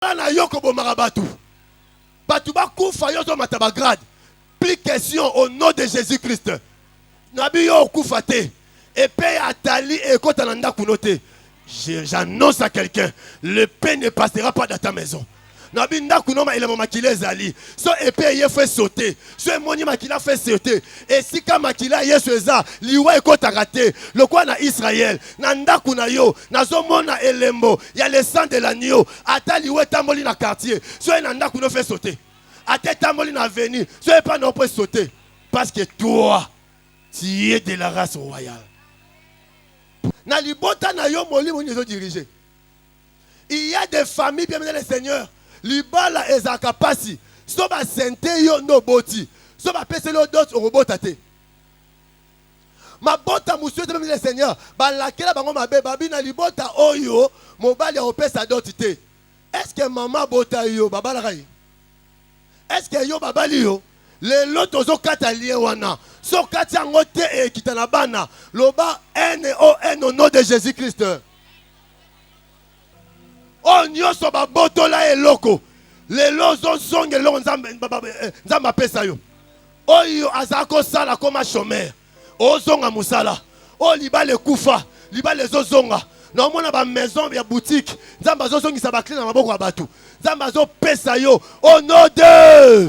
na yoko bomaka batu. Batu ba kufa yo to mataba grade. Plus question au nom de Jésus-Christ. Nabi yo kufa te. Et paye atali et kotananda kunote. J'annonce à quelqu'un, le pain ne passera pas dans ta maison. Nabi ndakunoma il est makile zali. So épée y fait sauter. So moni makila fait sauter. Et si ka makila yesu eza, liwa ekota raté. Le quoi na Israël, na ndakuna yo, na zomona elembo, il y a le sang de l'agneau. Ata liwa tamboli na quartier. So na ndakuno fait sauter. Ata tamboli na avenue. So pas non peut sauter parce que toi tu es de la race royale. Na libota na yo moli moni zo diriger. Il y a des familles bien le Seigneur. Libala ezaka pasi. So ba sente yo no boti. So ba pese lo dot robota te. Ma bota monsieur te le Seigneur. Ba lakela bango mabe babi na libota oyo mobali ya opesa dot te. Est-ce que maman bota yo baba la rai? Est-ce que yo baba liyo? Le loto zo kata lié wana. So kata ngote e kitana bana. Loba N-O-N au nom de Jésus-Christ. Oh nyoso ba boto la eloko. Le lozo zonge lo nzamba pesa yo. Oyo azako sala koma chômeur. O zonga musala. O libale kufa, libale zo zonga. Na mona ba maison ya boutique. Nzamba zo zongisa ba clé na maboko ya batu. Nzamba zo pesa yo. Au nom de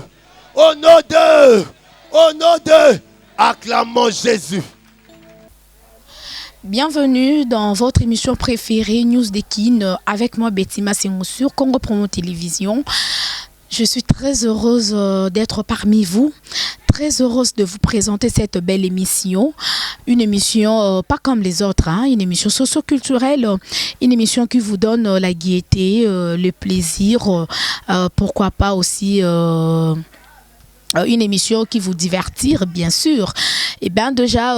Au nom de Au nom de acclamons Jésus. Bienvenue dans votre émission préférée News de Kin avec moi Betty Massengou sur Congo Promo Télévision. Je suis très heureuse d'être parmi vous, très heureuse de vous présenter cette belle émission. Une émission pas comme les autres, hein, une émission socio-culturelle, une émission qui vous donne la gaieté, le plaisir, pourquoi pas aussi... une émission qui vous divertir, bien sûr. Et bien déjà,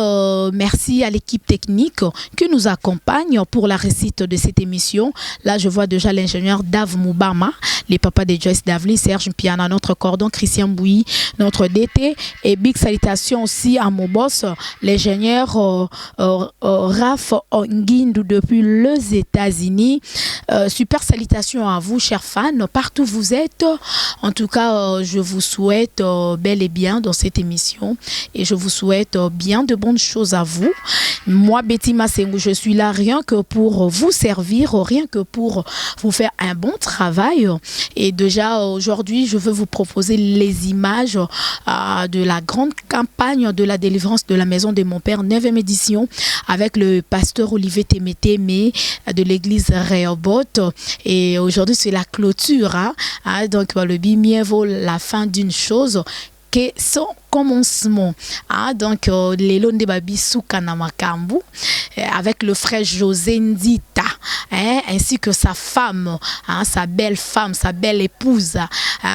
merci à l'équipe technique qui nous accompagne pour la réussite de cette émission. Là, je vois déjà l'ingénieur Dave Moubama, les papas de Joyce Davli, Serge Piana, notre cordon, Christian Bouy, notre DT. Et big salutations aussi à mon boss, l'ingénieur Raph Onguindou depuis les États-Unis. Super salutations à vous, chers fans, partout où vous êtes. En tout cas, je vous souhaite bel et bien dans cette émission et je vous souhaite bien de bonnes choses à vous. Moi, Betty Massengou, je suis là rien que pour vous servir, rien que pour vous faire un bon travail. Et déjà, aujourd'hui, je veux vous proposer les images de la grande campagne de la délivrance de la maison de mon père, 9e édition, avec le pasteur Olivier Témétémé de l'église Rehoboth. Et aujourd'hui, c'est la clôture. Donc, le bimier vaut la fin d'une chose que son commencement. Donc, les Londe Babi Soukana Makambu, avec le frère José Ndita, ainsi que sa femme, sa belle femme, sa belle épouse.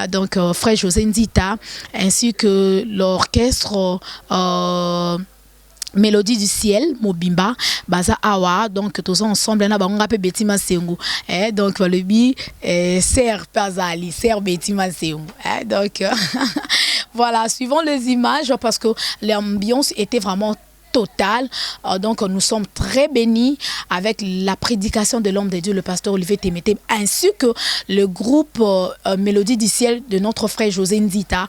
Donc, frère José Ndita, ainsi que l'orchestre Mélodie du ciel, Mobimba, Baza Awa, donc tous ensemble, on a un peu Betty Massengou. Donc, le bi, Serre Pazali, Serre Betty Massengou. Donc, voilà, suivons les images parce que l'ambiance était vraiment totale. Donc nous sommes très bénis avec la prédication de l'homme de Dieu, le pasteur Olivier Témété, ainsi que le groupe Mélodie du ciel de notre frère José Nzita.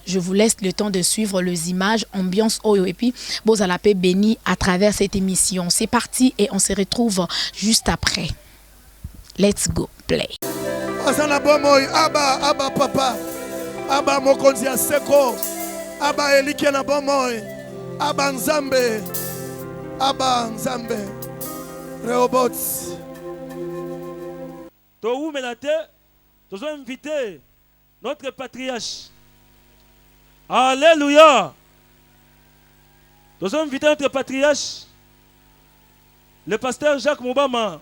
Je vous laisse le temps de suivre les images, ambiance oyo et puis vous allez la paix béni à travers cette émission. C'est parti et on se retrouve juste après. Let's go play. Abba papa. Abba mokonzi ya seko. Abba elike na bomoy. Abba nzambe. Abba nzambe. Rehoboth. To menate, nous avons invité notre patriarche. Alléluia. Nous avons invité notre patriarche, le pasteur Jacques Moubama.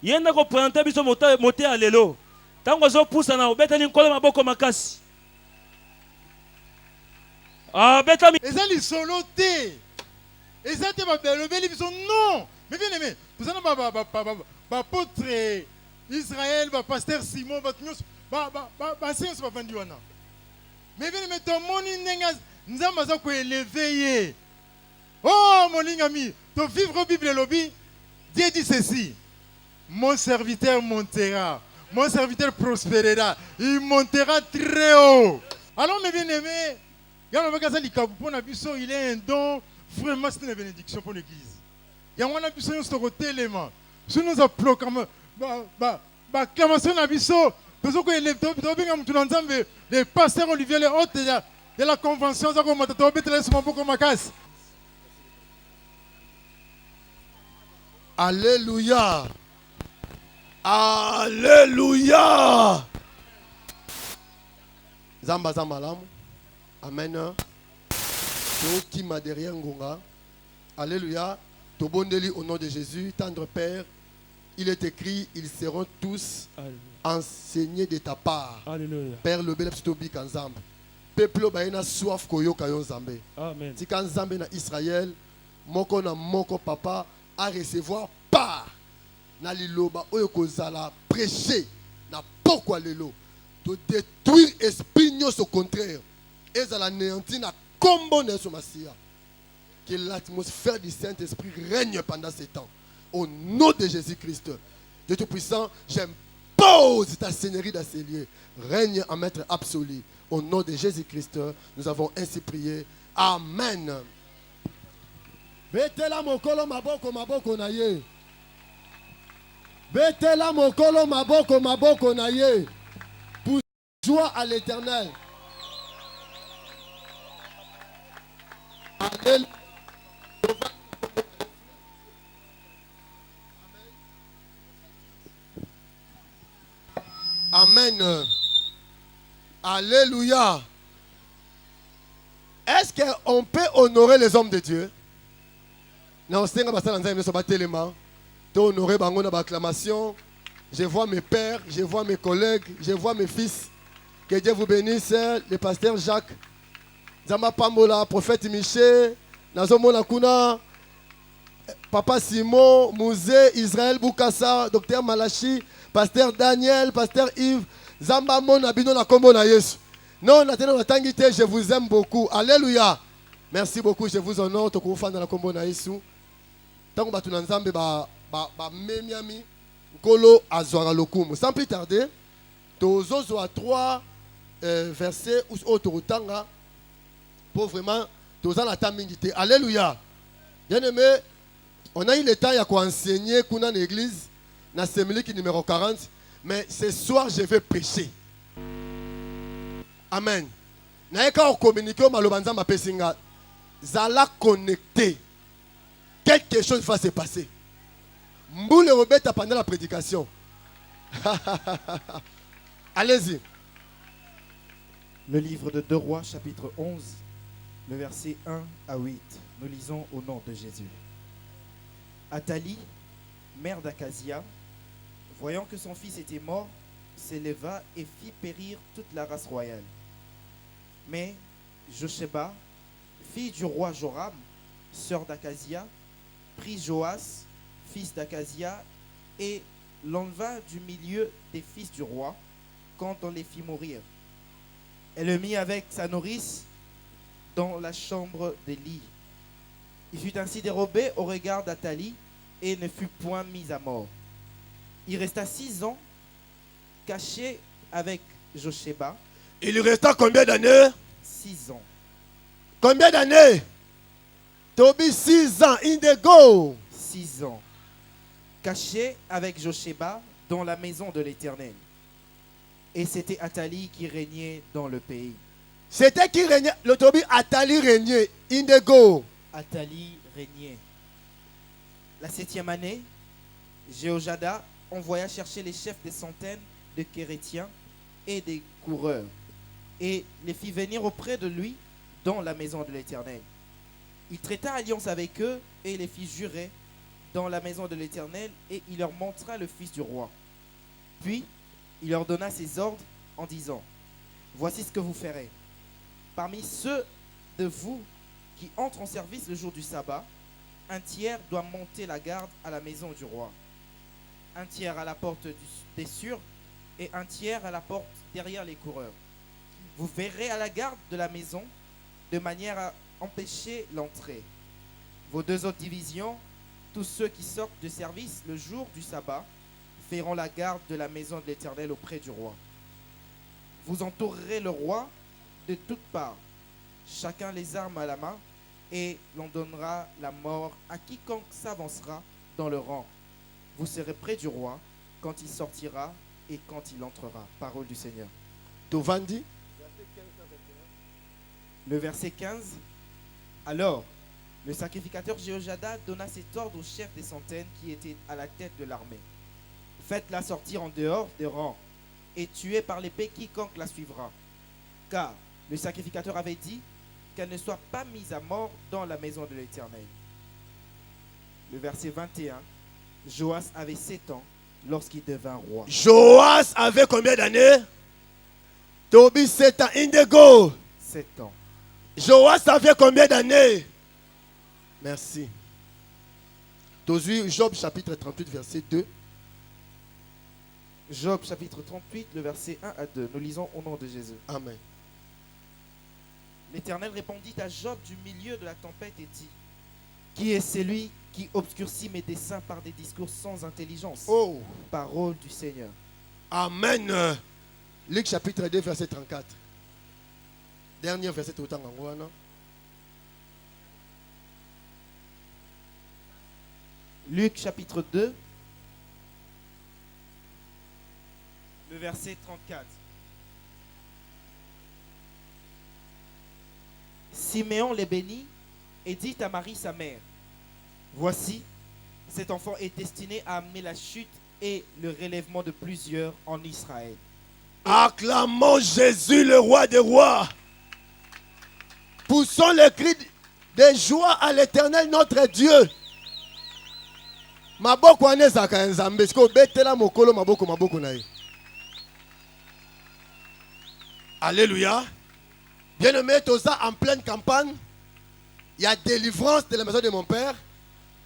Il y a un représentant qui est monté à l'élo. Tant que je pousse à obéter une colonne à beaucoup makasi. Ah, bêta mi. Et ça, les solotés. Et ça, tu vas le bel, ils sont non. Mais bien aimé, vous savez, apôtre Israël, pasteur Simon, science va vendre. Mais bien aimé, ton moni nengas, nous avons élevé. Oh, mon ami, tu vivre Bible lobby. Dieu dit ceci. Mon serviteur montera. Mon serviteur prospérera. Il montera très haut. Alors, mes bien-aimés, il est un don. Vraiment, c'est une bénédiction pour l'Église. Il y a un besoin de ce élément. Si nous appelons acclamation à Bisso, le pasteur Olivier, les hôtes de la convention, Alléluia. Alléluia. Zamba zamba lam. Amen. Qui m'a derrière Ngonga. Alléluia. Tobondeli au nom de Jésus, tendre Père. Il est écrit, ils seront tous enseignés de ta part. Alléluia. Père le bel pstobi kanzambe. Peuple baina soif koyo kayon zambe. Amen. Si kanzambe na Israël, moko na moko papa à recevoir part na liloba oyo kozala prêcher na pourquoi lelo de détruire esprit nyos au contraire et à l'anéantir na combo neso masia. Que l'atmosphère du Saint-Esprit règne pendant ces temps. Au nom de Jésus-Christ, Dieu Tout-Puissant, j'impose ta seigneurie dans ces lieux. Règne en maître absolu. Au nom de Jésus-Christ, nous avons ainsi prié. Amen. Betela mokolo maboko maboko na ye. Betela mokolo maboko maboko na ye. Pour joie à l'Éternel. Alléluia. Amen. Alléluia. Est-ce qu'on peut honorer les hommes de Dieu? Non, c'est un honorer acclamation. Je vois mes pères, je vois mes collègues, je vois mes fils. Que Dieu vous bénisse, le pasteur Jacques, Zama Pambola, prophète Michel, Nazomona Kuna, Papa Simon, Mouzé, Israël Boukassa, docteur Malachi, pasteur Daniel, pasteur Yves, Zamba Mona Bino na Kombo na Yesu. Non, Nathalie Tangite, je vous aime beaucoup. Alléluia. Merci beaucoup, je vous honore. Toko fan na Kombo na Yesu. Tango batu na Nzambe ba memiami Nkolo azwara lokumu. Sans plus tarder, tozozo à 3 versets ou autorutanga pour vraiment toza la tamingite. Alléluia. Bien aimé, on a eu le temps à enseigner kuna na l'église. Dans Sémilik numéro 40. Mais ce soir, je vais prêcher. Amen. Naïka communiquer au malobanza ma pesinga. Zala connecté. Quelque chose va se passer. Mboule rebeta pendant la prédication. Allez-y. Le livre de 2 Rois, chapitre 11, le verset 1 à 8. Nous lisons au nom de Jésus. Athalie, mère d'Akazia, voyant que son fils était mort, s'éleva et fit périr toute la race royale. Mais Josheba, fille du roi Joram, sœur d'Akazia, prit Joas, fils d'Akazia, et l'enleva du milieu des fils du roi, quand on les fit mourir. Elle le mit avec sa nourrice dans la chambre d'Élie. Il fut ainsi dérobé au regard d'Athalie et ne fut point mis à mort. Il resta 6 ans caché avec Josheba. Il lui resta combien d'années? 6 ans. Combien d'années? Tobi 6 ans. Indigo. 6 ans. Caché avec Josheba dans la maison de l'Éternel. Et c'était Athalie qui régnait dans le pays. C'était qui régnait? Le Tobi Athalie régnait. Indigo. Athalie régnait. La 7e année, Jéhojada envoya chercher les chefs des centaines de Kérétiens et des coureurs et les fit venir auprès de lui dans la maison de l'Éternel. Il traita alliance avec eux et les fit jurer dans la maison de l'Éternel et il leur montra le fils du roi. Puis il leur donna ses ordres en disant: voici ce que vous ferez. Parmi ceux de vous qui entrent en service le jour du sabbat, un tiers doit monter la garde à la maison du roi, un tiers à la porte des sûrs et un tiers à la porte derrière les coureurs. Vous verrez à la garde de la maison de manière à empêcher l'entrée. Vos 2 autres divisions tous ceux qui sortent de service le jour du sabbat feront la garde de la maison de l'Éternel auprès du roi. Vous entourerez le roi de toutes parts, chacun les armes à la main, et l'on donnera la mort à quiconque s'avancera dans le rang. Vous serez près du roi quand il sortira et quand il entrera. Parole du Seigneur. Tovandi. Le verset 15. Alors, le sacrificateur Jéhojada donna cet ordre au chef des centaines qui était à la tête de l'armée. Faites-la sortir en dehors des rangs et tuez par l'épée quiconque la suivra. Car le sacrificateur avait dit qu'elle ne soit pas mise à mort dans la maison de l'Éternel. Le verset 21. Joas avait 7 ans lorsqu'il devint roi. Joas avait combien d'années? Tobi 7 ans. Indigo. 7 ans. Joas avait combien d'années? Merci. Job chapitre 38 verset 2. Job chapitre 38, le verset 1 à 2. Nous lisons au nom de Jésus. Amen. L'Éternel répondit à Job du milieu de la tempête et dit: Qui est celui qui obscurcit mes desseins par des discours sans intelligence? Oh. Parole du Seigneur. Amen. Luc chapitre 2 verset 34. Dernier verset tout le temps en non? Luc chapitre 2, le verset 34. Siméon les bénit et dit à Marie sa mère: Voici, cet enfant est destiné à amener la chute et le relèvement de plusieurs en Israël. Acclamons Jésus, le roi des rois. Poussons les cris de joie à l'Éternel notre Dieu. Maboko anezaka nzambe siko betela mokolo maboko na ye. Alléluia. Bien-aimé, tout ça en pleine campagne. Il y a délivrance de la maison de mon père.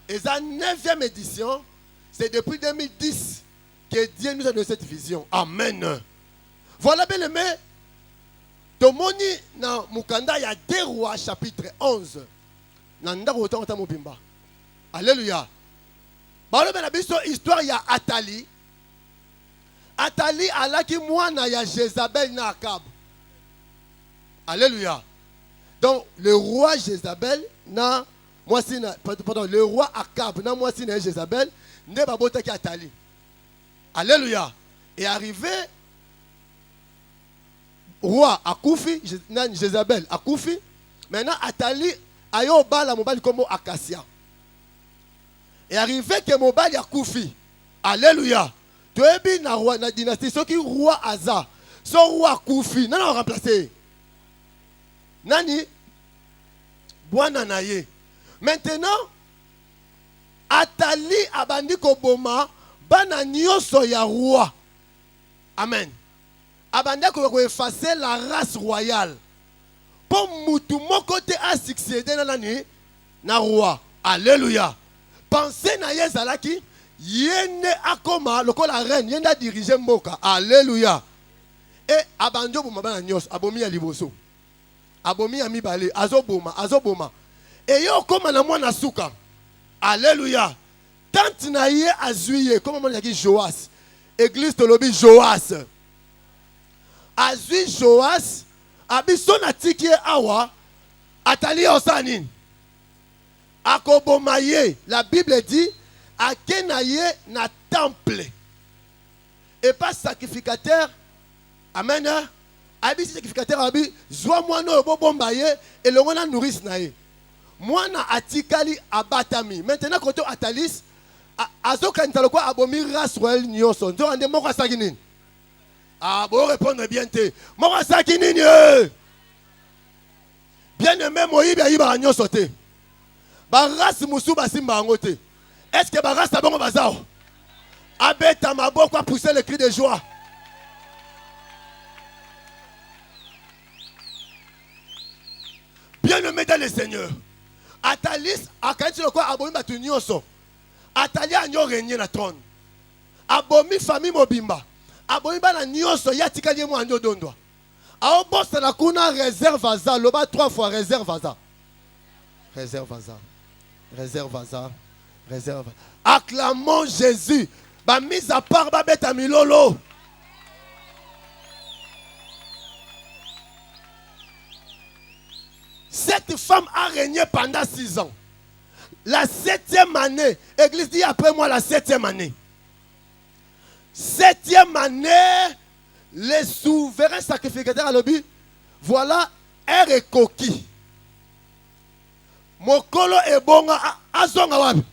Et sa 9e édition, c'est depuis 2010 que Dieu nous a donné cette vision. Amen. Voilà, bien-aimé. Tomoni na Mukanda, il y a 2 rois chapitre 11. Nanda otanta mobimba. Alléluia. Balo ben abiso histoire ya Atali. Atali alaki mwana ya Jézabel na Akab. Alléluia. Donc le roi Jézabel na le roi Akab na moi si na Jézabel ne babota ki Atali. Alléluia. Et arrivé roi akufi Jézabel akufi. Maintenant Atali ayo bala mobali comme Acacia. Et arrivé que mobali akufi. Alléluia. Tu es bien na roi na dynastie ce qui roi Asa. Ce roi akufi non non remplacé. Nani Bwana naye. Maintenant Atali abandi koboma bana nyoso ya roi. Amen. Abandi ko effacer la race royale. Pour mutu moko te a succéder na nani na roi. Alléluia. Pensez na yezalaki yene akoma lokola reine yenda diriger mboka. Alléluia. Et abandi boma bana nyoso abomi ya liboso. Abomi ya mibale azoboma et yo koma na mwana suka. Alléluia. Tant na ye azuye comme on dit Joas. Église de lobi Joas. Azui Joas abiso na tiki awa Atali osani. Akoboma ye, la Bible dit akenaye na temple. Et pas sacrificateur. Amen. Abi sacrificateur abi zwa mwana obo bomba ye et le mwana nourrice na ye. Mwana atikali abatami. Maintenant koto Atalis azoka ntaloko abomi race royale nyonso. Nzo ande moko asaki nini? Ah bon répondre bien te. Moko asaki nini? Bien aimé moyibi ayiba nyonso te. Ba race musu basimba yango te. Est-ce que ba race bango bazao? Abeta maboko a pousser le cri de joie. Bien-aimé dans le Seigneur. Atalis akanti lokwa abomi batu nyonso. Atali anyo régner na trône. Abomi famille mobimba. Abomi bana nyonso yatikali mo ando dondwa. Ao bossa na kuna réserve aza loba 3 fois réserve aza. Réserve aza. Réserve aza. Réserve. Acclamons Jésus. Ba mise à part ba beta milolo. Cette femme a régné pendant 6 ans. La 7e année, Église dit après moi la 7e année. 7e année, les souverains sacrificateurs à l'objet, voilà un recoquis. Mokolo ebonga azonga wapi.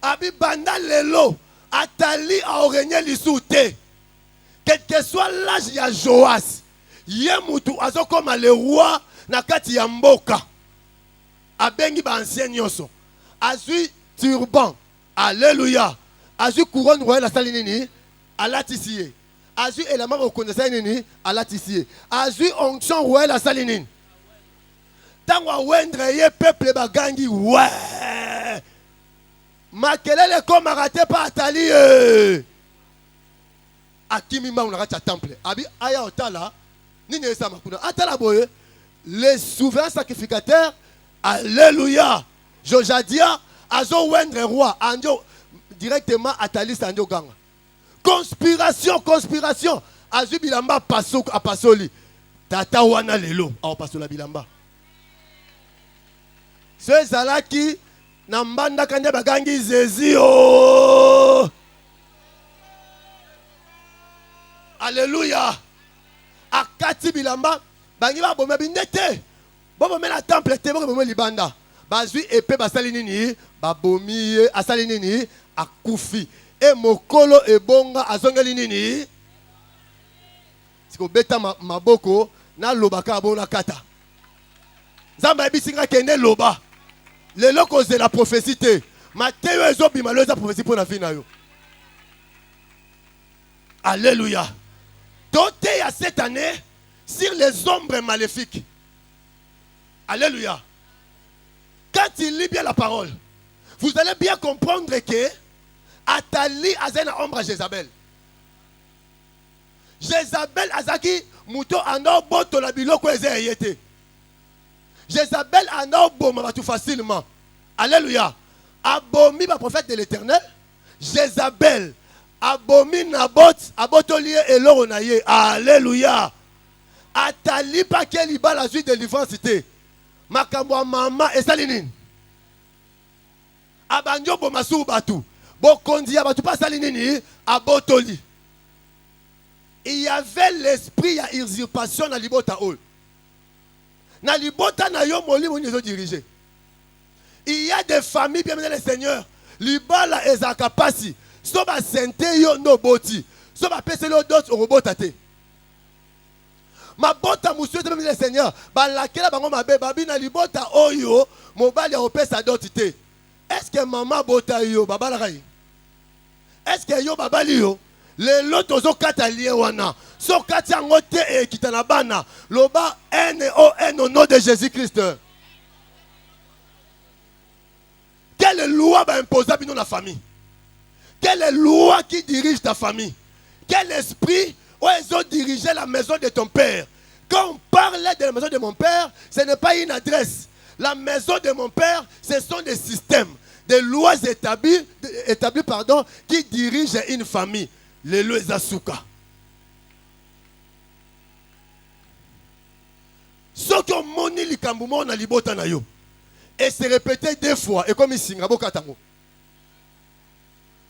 Abi banda lelo atali a origné lisouté. Quel que soit l'âge ya Joas, yemutu azokoma le roi na kati ya mboka. Abengi ba ancien nyoso. Azui turban. Alléluia. Azui couronne royale la salinini alatisie. Azui élément reconnaissant nini alatisie. Azui onction royale la salinini. Tangwa wendre ye peuple bagangi ouais. Makelele comme raté par Atali. Akimi ma unaracha temple. Abi aya otala. Nini esa makuna. Atala boye. Les souverains sacrificateurs. Alléluia. Jojadia. Azo wendre roi. Andio. Directement Atali sandio ganga. Conspiration, conspiration. Azu bilamba paso a pasoli. Tata wana lelo. A pasola bilamba. Ce zalaki. Nambanda kande bagangi zezi oh. Alléluia. Akati bilamba bangi ba bombe bindete. Bobo mena temple te bobo libanda. Bazui épée basali nini ba bomi asali nini akufi. E mokolo ebonga azongeli nini. Siko beta maboko na lobaka bona kata. Zamba ebisinga kende loba. Les locaux de la prophétie. Matthieu ezobima la prophétie pour la vie na yo. Alléluia. Doté à cette année sur les ombres maléfiques. Alléluia. Quand il lit bien la parole, vous allez bien comprendre que Atali a une ombre à Jézabel. Jézabel azaki muto ando boto la biloko ezeyete. Jézabel a un tout facilement. Alléluia. Abomi le prophète de l'Éternel. Jézabel. Abomi Naboth. Abotolier et l'oronaye. Alléluia. Atali pa keli ba la suite de délivrance. Makambo mama et salinine. Abanjo bomasu batu. Bokondi abatu pas salinini. Abotoli. Il y avait l'esprit à usurpation dans l'ibota ol. Na libota na yo molimo nyezo dirigé. Il y a des familles bien le Seigneur. Libala ezakapasi. So ba sente yo no boti. So ba pese lo dot robota te. Ma bota monsieur de le Seigneur. Ba lakela bango mabe babi na libota oyo mobali ya opesa dot te. Est-ce que maman bota yo babala rai? Est-ce que yo babali yo? Les lotos zo katalie wana. So katia ngote e kitanabana. Loba N-O-N au nom de Jésus-Christ. Quelle loi va imposer dans la famille? Quelle loi qui dirige ta famille? Quel esprit où ils ont dirigé la maison de ton père? Quand on parle de la maison de mon père, ce n'est pas une adresse. La maison de mon père, ce sont des systèmes, des lois établies qui dirigent une famille. Les lois Zasuka. Ce qui ont moni likambumo na libota na yo. Et c'est répété 2 fois. Et comme ici, katango.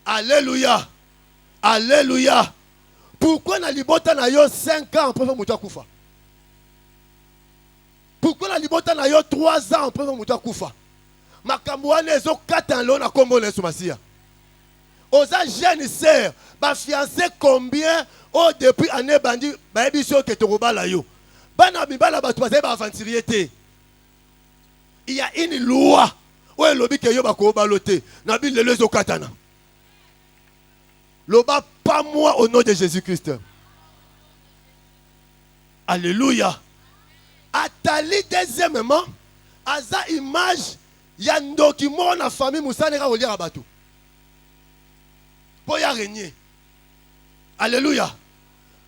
Alléluia. Alléluia. Pourquoi na libota na yo 5 ans après muta kufa? Pourquoi na libota na yo 3 ans après muta kufa? Makambo wana ezo katanlo na kombo na Somasia. Osa jeune sœur, ba fiancé combien au depuis année bandi ba ebiso ke to robala yo. Bana bibala ba toise ba aventurier te. Il y a une loi où elobi ke yo ba ko balote na bi lelo zo katana. Loba pas moi au nom de Jésus-Christ. Alléluia. Atali deuxièmement, aza image ya ndoki mo na famille musane ka oliera batu. Pour y régner. Alléluia.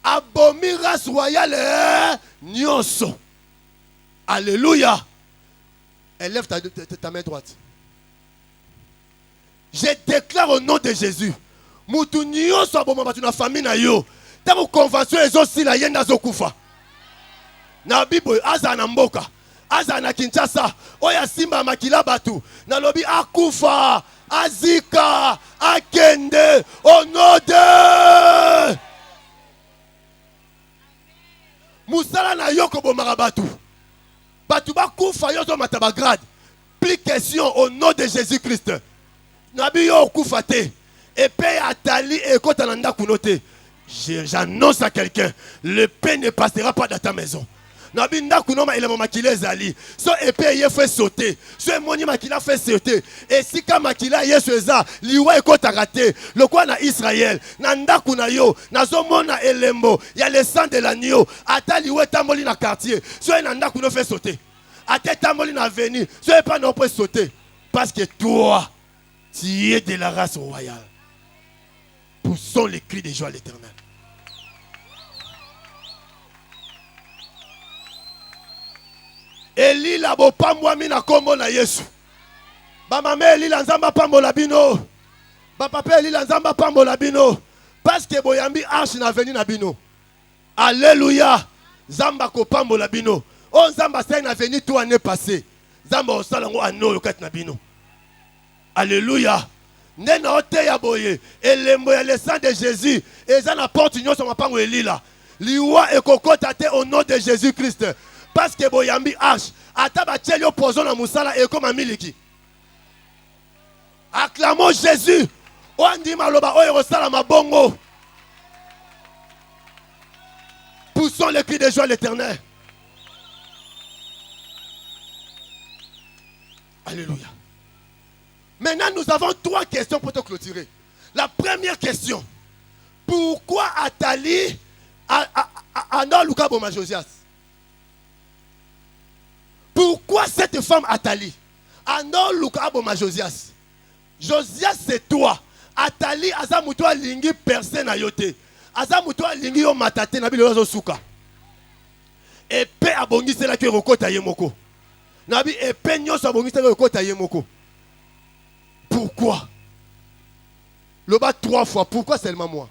Abomi race royale nyonso. Alléluia. Élève ta main droite. Je déclare au nom de Jésus. Mutu nyonso aboma batu na famille na yo. Tango convention ezosila yenda zokufa. Na Bible aza na mboka. Aza na Kinshasa. Oya simba makila batu. Na lobi akufa. Azika. Akende. Au nom de... Musala na yoko bomara batu. Batu bakufa yozo mataba grade. Plus question au nom de Jésus-Christ. Nabi yo kufa te. Et paix Atali et Kotananda Kunote. J'annonce à quelqu'un, le paix ne passera pas dans ta maison. Nabi nda kunoma ele makila zali. So épée ye fait sauter. So moni makila fait sauter. Et si ka makila yesu eza, liwa ekotarate. Le quoi na Israël, na ndaku na yo, na zomona elembo, ya le sang de l'agneau. Ata liwa tamboli na quartier. So na ndaku no fait sauter. Ata tamboli na avenue. So pas non peut sauter parce que toi tu es de la race royale. Poussons les cris de joie à l'Éternel. Eli la bo pamwa mina kombo na Yesu. Ba mama Eli la nzamba pambo la bino. Ba papa Eli la nzamba pambo la bino. Parce que boyambi arche na veni na bino. Alléluia. Zamba ko pambo la bino. On zamba sa na veni tout année passée. Zamba osalango ano yokat na bino. Alléluia. Nena ote ya boye. Elembo ya le sang de Jésus. Eza na porte nyonso mapango Eli la. Liwa ekokota te au nom de Jésus-Christ. Parce que boyambi arche. Ataba tchelio poison na musala et comme miliki. Acclamons Jésus. Oandi maloba oyo rosala mabongo. Poussons les cris de joie à l'Éternel. Alléluia. Maintenant, nous avons 3 questions pour te clôturer. La première question. Pourquoi Atali a Luka Boma Josias? Pourquoi cette femme Atali a Luka Boma Josias? Josias, c'est toi. Atali, azamuto lingi personne à yote. Azamuto lingi yo matate na bilo suka. Epée abongi c'est là que rekota yemoko. Nabi epée nyoso abongi c'est là que rekota yemoko. Pourquoi? Le bas 3 fois. Pourquoi seulement moi?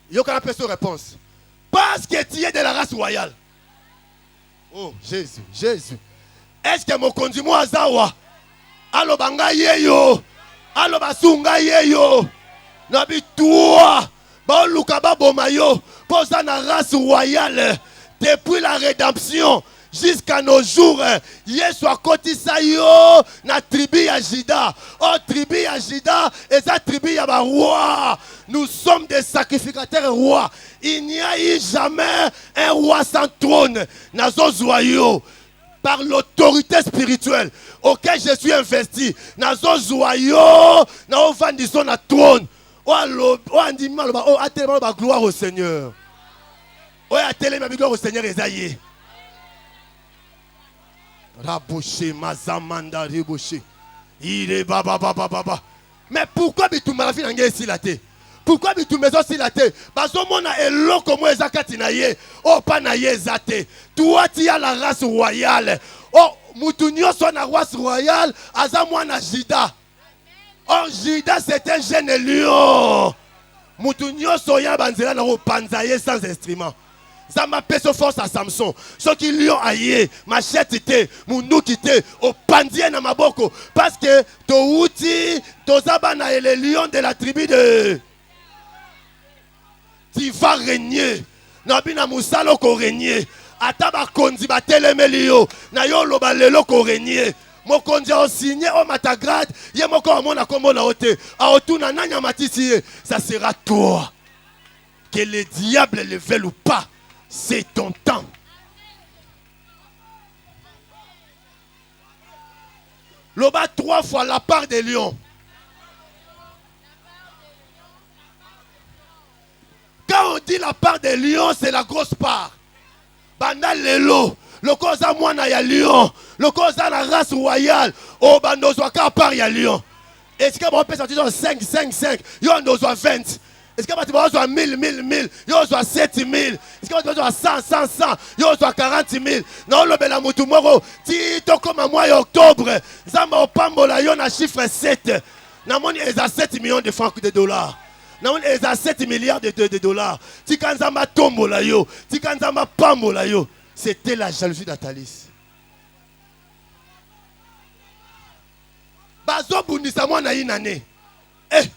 Il y a aucune personne réponse. Parce que tu es de la race royale. Oh Jésus, Jésus. Est-ce que mon conduit moi azawa? Allo banga yeyo. Allo basunga yeyo. Nabi toi. Ba lukaba bomayo. Posa na race royale. Depuis la rédemption. Jusqu'à nos jours, Yesu akotisa yo na tribu ya Juda. Oh, tribu ya Juda et sa tribu ya ba roi. Nous sommes des sacrificateurs rois. Il n'y a eu jamais un roi sans trône. Nazo zoyo par l'autorité spirituelle auquel je suis investi. Nazo zoyo na ovandison na trône. Oh, andima lo ba oh atelema ba gloire au Seigneur. Oh, atelema gloire au Seigneur Esaïe. Raboché, mazamanda, riboché. Il est baba. Mais pourquoi tu m'as fait un si la tête? Pourquoi tu m'as fait la tête? Parce que mon elo comme ezakati na ye. Oh, pas na ye zate. Toi, tu as la race royale. Oh, moutounio son la race royale. Azamwa na Jida. Oh, Jida, c'est un jeune lion. Moutounio soya banzela na panzaye sans instrument. Ça m'a pèse force à Samson. Ceux qui lui ont aillé, machette était, mounou quitté, au pandien na maboko. Parce que Touti, Tozabana et les lions de la tribu de. Tu vas régner. Nabina Moussalo ko régner. Ataba kondi ba telemelio. Na yo loba lelo ko régner. Mokonzi a signé au matagrade. Yé moko amona kombo na ote. A otuna nanya matisi. Ça sera toi. Que le diable le veuille ou pas. C'est ton temps. Loba 3 fois la part des lions. Quand on dit la part des lions, c'est la grosse part. Banda lelo. Le cause à moi na ya lion. Le cause à la race royale. Oh bando soit qu'à part ya lion. Est-ce que mon père sorti dans 5. Yo on doit 20. Est-ce que tu vas à 1000, 1000, 1000, yo à 7000, est-ce que tu vas à 100, 100, 100, yo à 40 000. Non, le bel amour, ti to comme à mois octobre, Zamba opambola yo na chiffre 7. Namoni est à 7 millions de francs de dollars. Namoni est à 7 milliards de dollars. Ti kanzamba tombola yo, ti kanzamba pambola yo. C'était la jalousie d'Atalis. Bazo bundisa mwana inane. Eh.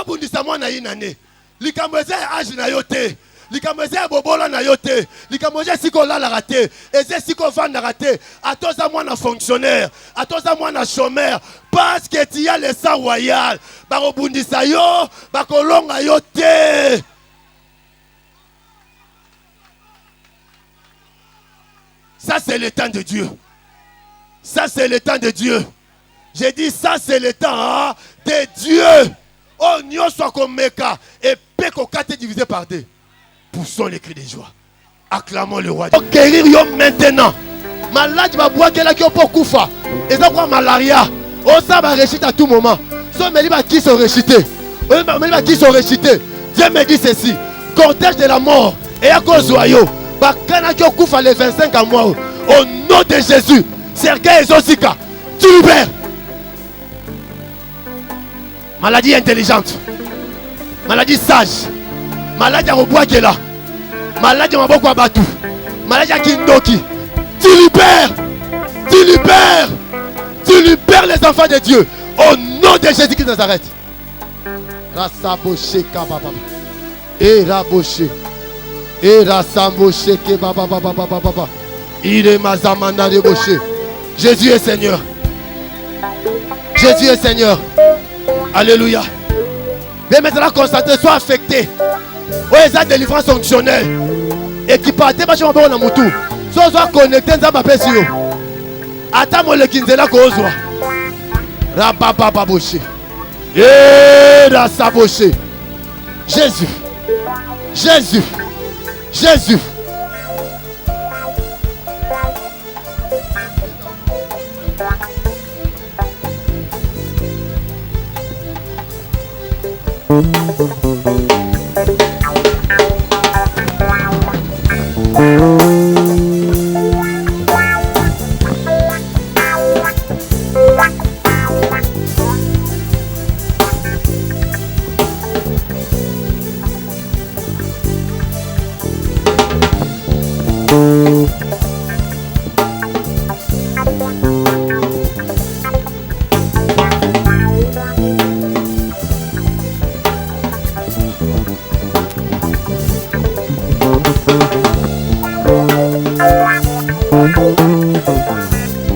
Bundisa mwana inane. Likamweze age na yote. Likamweze bobola na yote. Likamweze siko la raté. Eze siko vanda raté. Atoza mwana fonctionnaire. Atoza mwana chômeur. Parce que tu as le sang royal. Bako bundisa yo. Bako longa yote. Ça c'est le temps de Dieu. Ça c'est le temps de Dieu. J'ai dit ça c'est le temps de Dieu. Oh, nous sommes comme Meka. Et Peko 4 divisé par 2. Poussons les cris de joie. Acclamons le roi. Guérir yo maintenant. Malade va boire quelqu'un qui est pour Koufa. Et ça quoi malaria. Oh, ça va réciter à tout moment. Ça me dit qui sont récités. Qui sont récités. Dieu me dit ceci. Cortège de la mort. Et à cause joyeux. Bakana qui Koufa les 25 à moi. Au nom de Jésus. Sergei et Zosika. Tu libères. Maladie intelligente. Maladie sage. Maladie à Robois qui est là. Maladie à Maboko Abatou. Maladie à Kindoki. Tu libères. Tu libères. Tu libères les enfants de Dieu. Au nom de Jésus qui Nazareth. Rasaboché Kababa. Et Raboché. Et Rasamboché Kebaba Baba Baba Baba. Il est Mazamanda de Boché. Jésus est Seigneur. Jésus est Seigneur. Alléluia. Mais maintenant, constater, soit affecté. Oui, ça délivrance fonctionnelle. Et qui partait, pas chez moi, on a moutou. Soit connecté, ça m'a fait sur. Attends, le kinzela kozwa. Rababa baboché. Et la saboché. Jésus. Jésus. Jésus.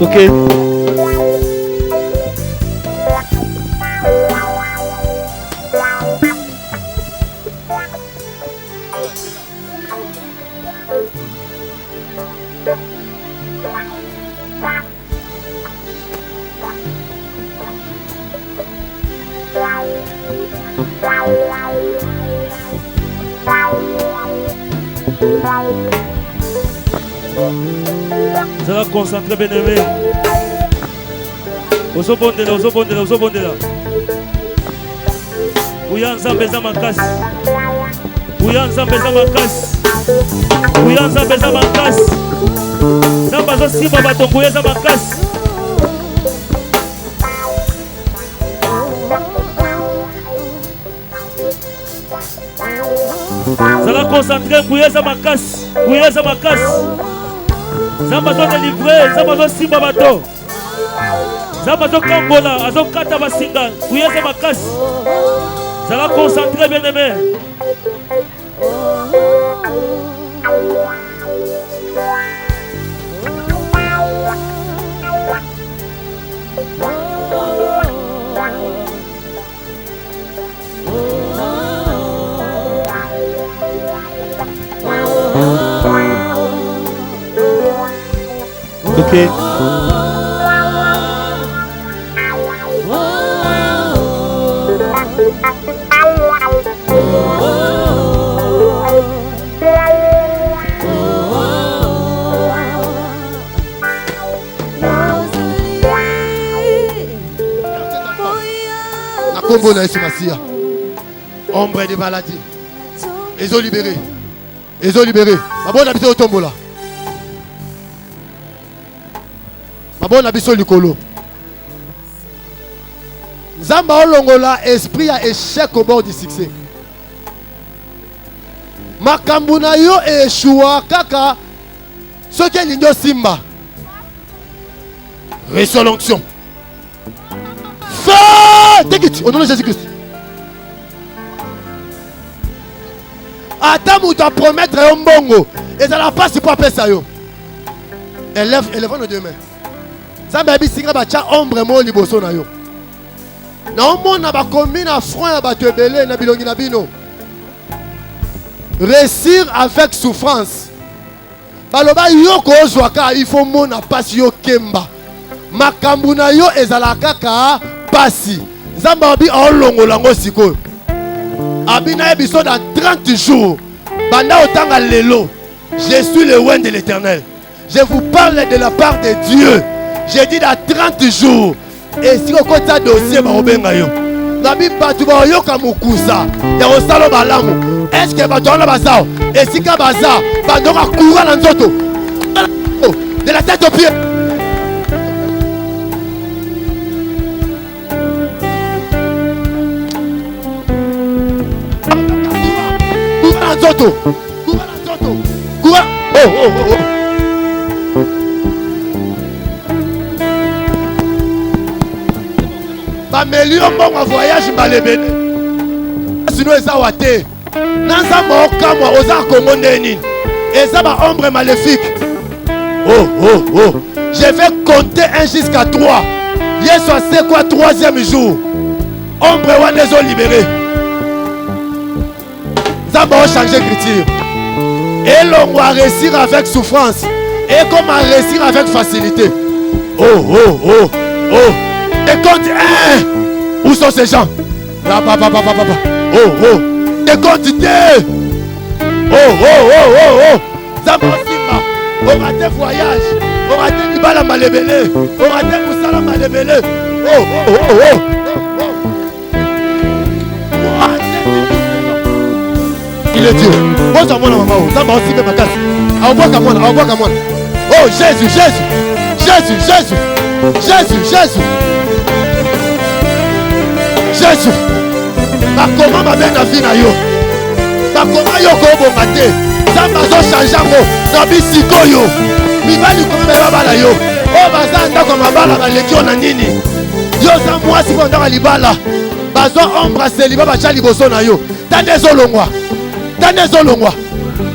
Ok. Ça va concentrer, bien aimé. Ozobondela, ozobondela, ozobondela. Uya nzambe za makasi. Uya nzambe za makasi. Uya nzambe za makasi. Nzambe azosimba bato nguya za makasi. Zala concentré, nguya za makasi. Nguya za makasi. Nzambe azodélivrer, nzambe azosimba bato. Nzambe azokambola, azokata basinga, nguya za makasi. Zala concentré, bien aimé. Ok. Kombo na Yesu Masia. Ombre de maladie. Ils ont libéré. Ils ont libéré. Ma bonne habitude au tombola. Ma bonne habitude au likolo. Zamba olongola esprit à échec au bord du succès. Makambuna yo échoua kaka. Ce qui est l'igno simba. Reçois l'onction. Fais! Take it au nom de Jésus-Christ. Attends, tu vas promettre un bongo. Et ça n'a pas si pour appeler ça. Élève nos deux mains. Ça m'a dit que tu as ombre mo liboso na yo. Na omona na ba combine na front na ba tebele na bilongi na bino. Réussir avec souffrance. Baloba yo ko ozwaka il faut mona pasi yo kemba. Makambu na yo ezalaka ka pasi. Nzamba bi olongola ngo sikoyo. Abina ebiso dans 30 jours. Banda otanga lelo. Je suis le roi de l'Éternel. Je vous parle de la part de Dieu. J'ai dit dans 30 jours. Et si vous avez un dossier, vous avez un dossier. Est-ce que vous avez un bazar? Et si vous avez un bazar, vous avez un courant dans l'auto. De la tête aux pieds. Courant dans l'auto. Courant dans l'auto. Courant. Oh, oh, oh, oh. Million bon voyage malébéné. Sinon ils ont été. Nanza moka moi oza Congo ndeni. Et ça va ombre maléfique. Oh oh oh. Je vais compter 1 jusqu'à 3. Hier soir c'est quoi 3e jour. Ombre wana les ont libérés. Ça va changer écriture. Et l'on va réussir avec souffrance. Et comment réussir avec facilité. Oh oh oh oh. Et compte 1. Où sont ces gens? Oh oh. Et compte 2. Oh oh oh oh oh. Zamosimba. On a des voyages. On a des libala malébélé. On a des moussala malébélé. Oh oh oh oh. Il est Dieu. Bon, ça m'a maman. Ça m'a aussi fait ma casse. Oh Jésus, Jésus. Jésus, Jésus. Jésus, Jésus. Jésus, comment ma belle a vie na yo? Comment yo ko bo maté? Ça m'a changé mo. Na bisiko yo. Mi bali ko me bala yo. O bazanda ko mabala ba lekio na nini? Yo za moi si ko ndaka libala. Bazo embrasser liba ba cha liboso na yo. Tande zolongwa. Tande zolongwa.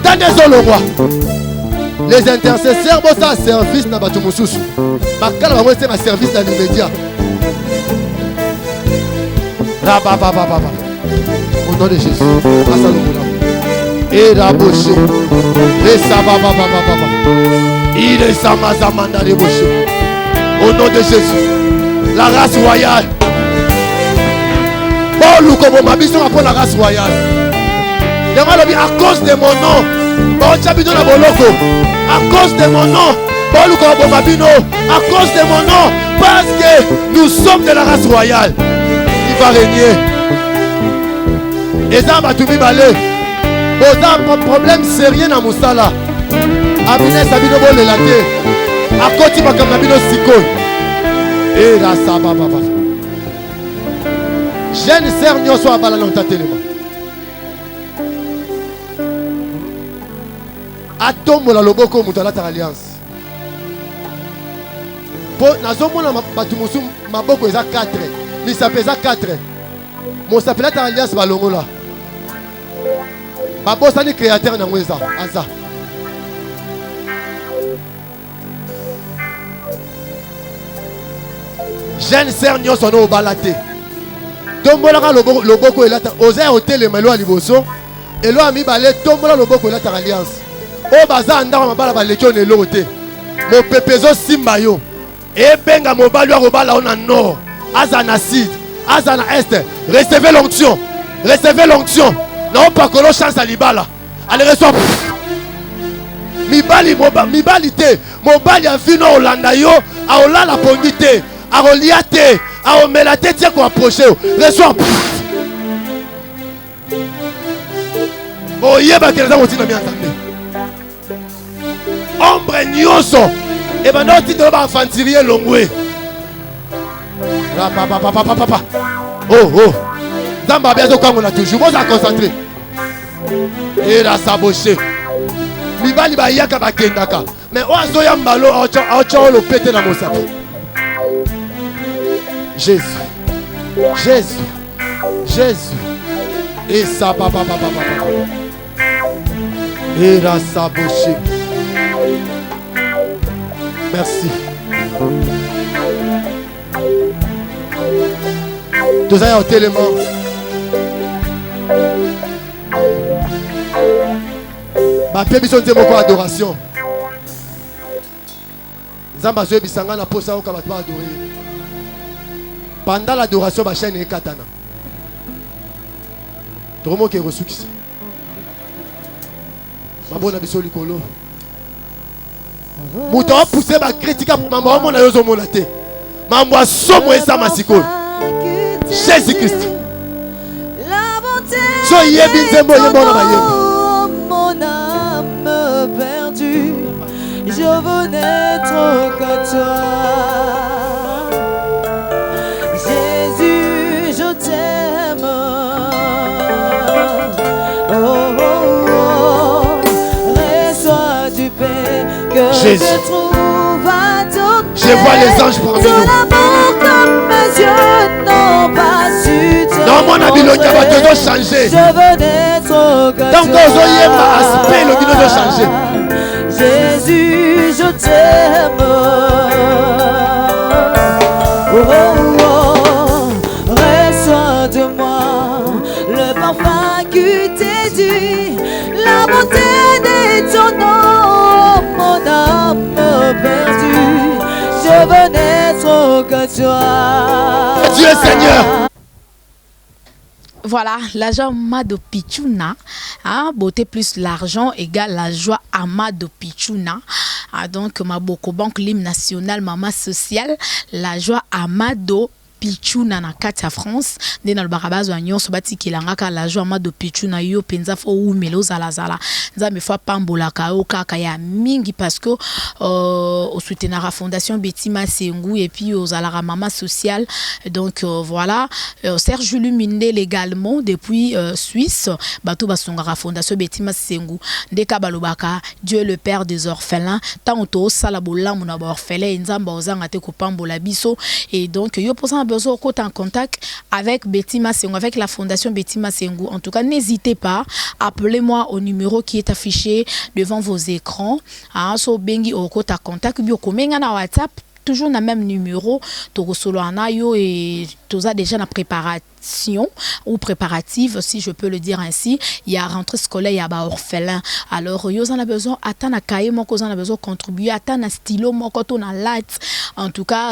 Tande zolongwa. Les intercesseurs bo ça service na batu mususu. Bakala ba mo c'est un service dans l'immédiat. Au nom de Jésus. Et la bouche. Et ça il est Samazamanda de bouche. Au nom de Jésus. La race royale. Bon, nous comme ma mission pour la race royale. À cause de mon nom. Bon, tu dans la boloko. À cause de mon nom. Bon, nous comme ma bino. À cause de mon nom. Parce que nous sommes de la race royale. Va régner. Et ça va tout balé. Bon, problème sérieux dans Moussala. Abine Sabino Bol et la terre. À côté de ma Nabino Siko. Et là, ça va. Jeune Seigneur soit à Balanon Tatelema. Atom la loboko Moutala Alliance. Pour Nazomona Batumusu Maboko est à 4. Mais ça pèse à 4. Mon s'appelle ta alliance balongola. Babo sani créateur na mweza. Aza. Jeune sœur nyo sono balate. Tombola loboko elata. Oser hotel melo a liboso. Elo ami balé tombola loboko elata alliance. O baza ndaka mabala balekyo ne lote. Mo pepezo simba yo. E benga mobali wa robala ona nord. Azana Sid, Azana Est, recevez l'onction. Recevez l'onction. Non pas que l'on chance à l'ibala. Allez reçoit. Mibali te. Mobali a vu no Olanda yo. A Olala pondite. A Oliate. A Omelate tiens qu'on approche. Reçoit. oyeba keleza motina mi entendre ombre nyonso et banda otindela bainfanterie longwe papa oh nzambe abi azokangola toujours boza concentré era saboche mibali bayaka bakendaka mais oyo azoya mbalo aotya oyo lopete na mosapi Jésus et ça papa era saboche merci tozali au télément bape biso nzembo moko adoration nzambe azoyebisa ngai na posa oyoka bato baadore pendant l'adoration bachaîne ekatana tokomoki ekosukisa mabona biso likolo moto apousse bakritika mambo omona yo ozomona te mambo asomo esama sikoyo Jésus Christ so yebi nzembo yembo na bayembi mon âme perdue, je veux n'être que toi. Jésus, je t'aime. Reçois du paix que Jésus. je trouve à ton Je vois les anges parmi nous. l'amour comme mes yeux n'ont pas su te non mon abilongi montrer. bato ezochanger Je veux n'être que donc toi. ozoyemba aspect lobi ezochanger Jésus, je t'aime. Reçois de moi le parfum qui t'est dû, la beauté de ton nom, mon âme perdue. Je veux n'être que toi. Dieu est Seigneur. Voilà, l'agent Amado Pichuna, hein, beauté plus l'argent égale la joie Amado Pichuna. Ah, donc, ma Bokobank, l'hymne national, Mama Sociale, la joie Amado Pichuna na kati ya France nde na lubaka wa nyonso batikilanga ka la joie Amado Pichuna yo penza fo umelo zala nzambe fo pambolaka yo kaka ya mingi parce que au soutenir la fondation Betty Masengu et puis aux la Mama Sociale donc voilà Serge Luminde également depuis Suisse bato basonga la fondation Betty Masengu ndeka balobaka Dieu le père des orphelins tant to sala bolamu na ba orphelin nzamba ozanga te ko pambola biso et donc yo posant besoin en contact avec Betty Masengu, avec la fondation Betty Masengu. En tout cas, n'hésitez pas, appelez-moi au numéro qui est affiché devant vos écrans. So bengi au kota contact, bio komenga na WhatsApp, toujours na même numéro. Toko solo anayo et toza déjà na préparation ou préparative, si je peux le dire ainsi. Il y a rentrée scolaire, il y a ba orphelin. Alors, yo en a besoin, attends à cahier, moi, qu'on a besoin de contribuer, attends à stylo, moi, quand on a light. En tout cas,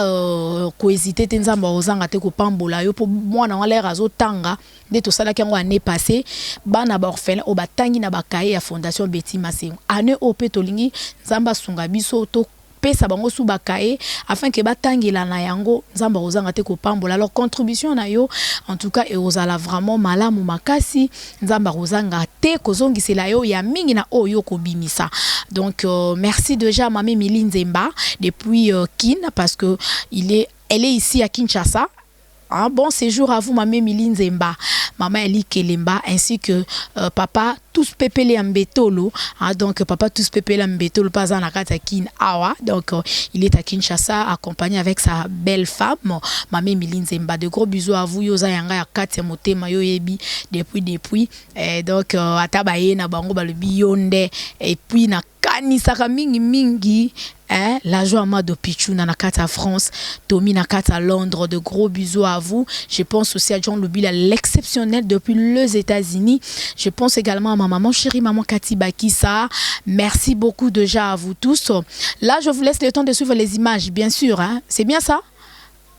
cohésité, tenzamba ozanga te ko pambola yo pour moi na l'air azo tanga de tout ça là qui année passée, bana ba orphelin o batangi na ba cahier à fondation Betty Masengu. Année au petolingi nzamba sunga biso to pesa bango sous bakaye afin que batangela na yango nzamba ozanga te ko pambola leur contribution na yo en tout cas et ozala vraiment malamu makasi nzamba ozanga te kozongisela yo ya mingi na oyo ko bimisa donc merci déjà Mamé Mili Nzemba depuis Kin parce que elle est ici à Kinshasa. Un bon séjour à vous, Mamé Mili Nzemba, Maman Eli Kelemba, ainsi que papa tous pépélé en bétolo. Donc papa tous pépélé en bétolo, pas en akata kin awa. Donc il est à Kinshasa, accompagné avec sa belle femme, Mamé Mili Nzemba. De gros bisous à vous, yoza yanga ya kati mote mayo yebi depuis. Et donc atabaye na bango ba le biyonde et puis na kanisaka mingi. La joie Amado Pichuna na kata France, Tommy na kata Londres, de gros bisous à vous. Je pense aussi à John Lubila, l'exceptionnel depuis les États-Unis. Je pense également à ma maman chérie, maman Cathy Bakissa. Merci beaucoup déjà à vous tous. Là, je vous laisse le temps de suivre les images, bien sûr. Hein? C'est bien ça?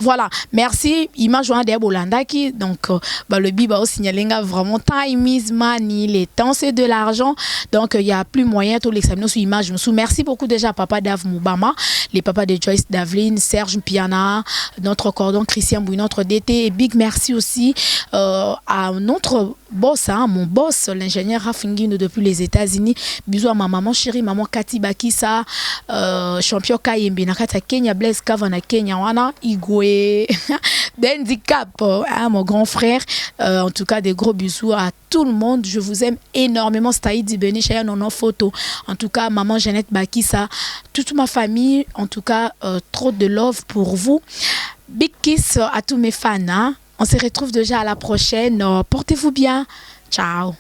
Voilà, merci. Image de Bolandaki. Donc, le biba au signalinga vraiment time is money. Les temps, c'est de l'argent. Donc, il n'y a plus moyen de l'examiner sur image. Merci beaucoup déjà à Papa Dave Moubama, les papas de Joyce Davlin, Serge Piana, notre cordon Christian Bouy, notre DT. Et big merci aussi à notre boss, mon boss, l'ingénieur Rafingino depuis les États-Unis. Bisous à ma maman chérie, maman Kati Bakisa, champion Kayembe, Nakata Kenya, Blaise Kavana Kenya, Wana, Igwe. d'handicap, mon grand frère. En tout cas, des gros bisous à tout le monde. Je vous aime énormément. Staïdi Beni, Chaya Nono Photo. En tout cas, maman Jeannette Bakissa, toute ma famille. En tout cas, trop de love pour vous. Big kiss à tous mes fans. On se retrouve déjà à la prochaine. Portez-vous bien. Ciao.